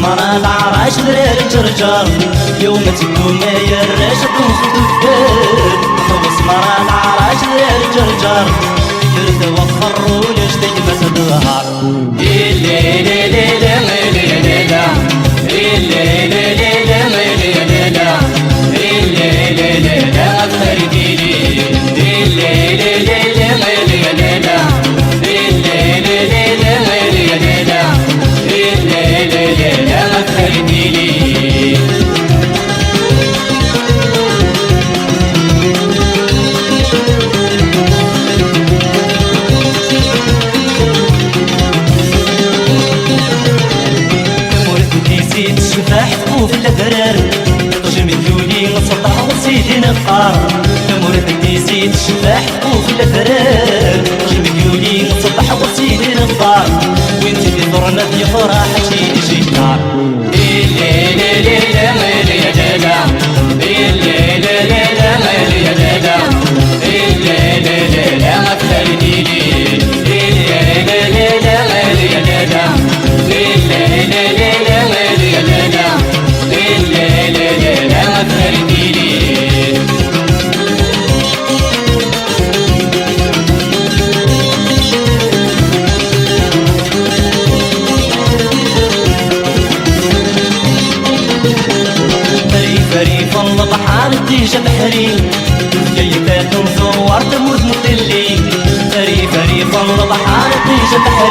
العراش دراري جرجر يوم تكون يا الراش تنصد الدار حوس مرا العراش دراري جرجر كرت وخر ونشتك بس الظهر الليل ليل مليل ليلة الليل ليل مليل ليلة الليل ليل أكثر ديني الليل ليل مليل ليلة الليل ليل مليل ليلة الليل ليل أكثر ديني الشفاح طوف الأبرار ترجم الدولي نصطع وسيدي نقار كمورد الديسيد الشفاح طوف الأبرار ترجم الدولي نصطع وسيدي نقار وانت في ضرنا في فرح تيجي جيتار الليل ليل مالي يا دادا الليل ليل مالي يا دادا الليل ليل أكثر ديني الليل ليل مالي يا دادا الليل ليل مالي يا دادا الليل ليل أكثر ديني فريف الله بحال تيجا بحري جاي فات نزور تموت مطلي فريف الله بحال تيجا بحري